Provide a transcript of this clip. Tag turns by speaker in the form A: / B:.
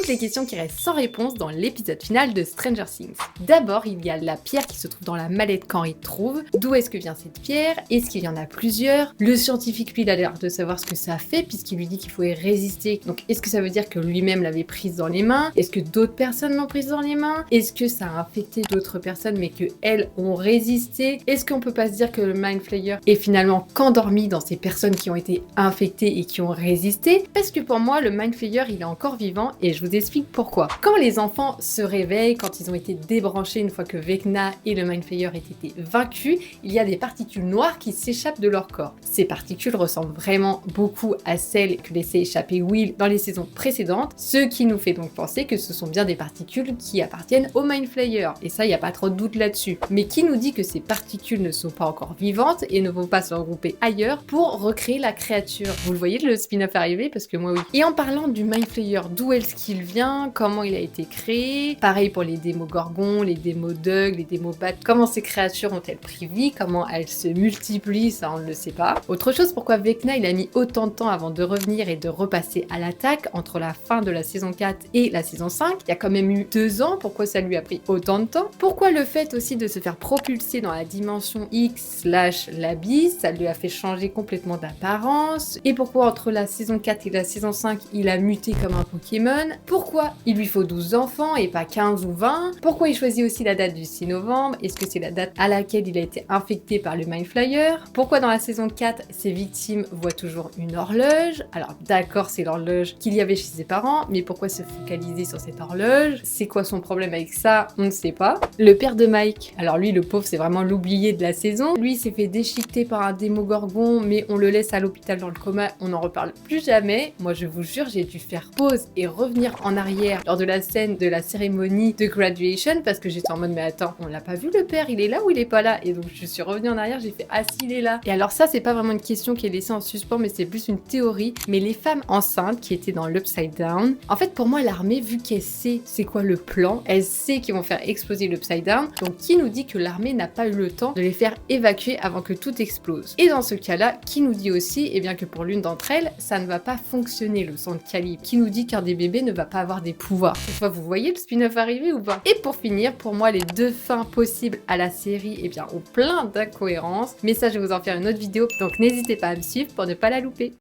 A: toutes les questions qui restent sans réponse dans l'épisode final de Stranger Things. D'abord, il y a la pierre qui se trouve dans la mallette qu'Henry trouve. D'où est-ce que vient cette pierre? Est-ce qu'il y en a plusieurs? Le scientifique, lui, il a l'air de savoir ce que ça fait puisqu'il lui dit qu'il faut y résister. Donc, est-ce que ça veut dire que lui-même l'avait prise dans les mains? Est-ce que d'autres personnes l'ont prise dans les mains? Est-ce que ça a infecté d'autres personnes mais que elles ont résisté? Est-ce qu'on peut pas se dire que le Mind Flayer est finalement qu'endormi dans ces personnes qui ont été infectées et qui ont résisté? Parce que pour moi, le Mind Flayer, il est encore vivant et je vous explique pourquoi. Quand les enfants se réveillent, quand ils ont été débranchés une fois que Vecna et le Mind Flayer aient été vaincus, il y a des particules noires qui s'échappent de leur corps. Ces particules ressemblent vraiment beaucoup à celles que laissait échapper Will dans les saisons précédentes, ce qui nous fait donc penser que ce sont bien des particules qui appartiennent au Mind Flayer. Et ça, il n'y a pas trop de doute là-dessus. Mais qui nous dit que ces particules ne sont pas encore vivantes et ne vont pas se regrouper ailleurs pour recréer la créature? Vous le voyez le spin-off arriver? Parce que moi oui. Et en parlant du Mind Flayer, d'où est-ce qu'il vient? Comment il a été créé? Pareil pour les Démogorgons, les Démodogs, les Démobat. Comment ces créatures ont-elles pris vie? Comment elles se multiplient? Ça, on ne le sait pas. Autre chose, pourquoi Vecna il a mis autant de temps avant de revenir et de repasser à l'attaque entre la fin de la saison 4 et la saison 5? Il y a quand même eu 2 ans. Pourquoi ça lui a pris autant de temps? Pourquoi le fait aussi de se faire propulser dans la dimension X/ l'abysse, ça lui a fait changer complètement d'apparence? Et pourquoi entre la saison 4 et la saison 5, il a muté comme un Pokémon? Pourquoi il lui faut 12 enfants et pas 15 ou 20? Pourquoi il choisit aussi la date du 6 novembre? Est-ce que c'est la date à laquelle il a été infecté par le Mind Flayer? Pourquoi dans la saison 4, ses victimes voient toujours une horloge? Alors d'accord, c'est l'horloge qu'il y avait chez ses parents, mais pourquoi se focaliser sur cette horloge? C'est quoi son problème avec ça? On ne sait pas. Le père de Mike, alors lui, le pauvre, c'est vraiment l'oublié de la saison. Lui, il s'est fait déchiqueter par un Démogorgon, mais on le laisse à l'hôpital dans le coma, on n'en reparle plus jamais. Moi, je vous jure, j'ai dû faire pause et revenir en arrière lors de la scène de la cérémonie de graduation parce que j'étais en mode, mais attends, on l'a pas vu le père, il est là ou il est pas là? Et donc, je suis revenue en arrière, j'ai fait, ah si, il est là. Et alors ça, c'est pas vraiment une question qui est laissée en suspens, mais c'est plus une théorie. Mais les femmes enceintes qui étaient dans l'Upside Down, en fait, pour moi, l'armée, vu qu'elle sait c'est quoi le plan, elle sait qu'ils vont faire exploser l'Upside Down, donc qui nous dit que l'armée n'a pas eu le temps de les faire évacuer avant que tout explose? Et dans ce cas-là, qui nous dit aussi, eh bien que pour l'une d'entre elles, ça ne va pas fonctionner le son de calibre? Qui nous dit qu'un des bébés ne va pas avoir des pouvoirs? Cette fois, vous voyez le spin-off arriver ou pas? Et pour finir, pour moi, les deux fins possibles à la série, eh bien, ont plein d'incohérences, mais ça, je vais vous en faire une autre vidéo, donc n'hésitez pas à me suivre pour ne pas la louper.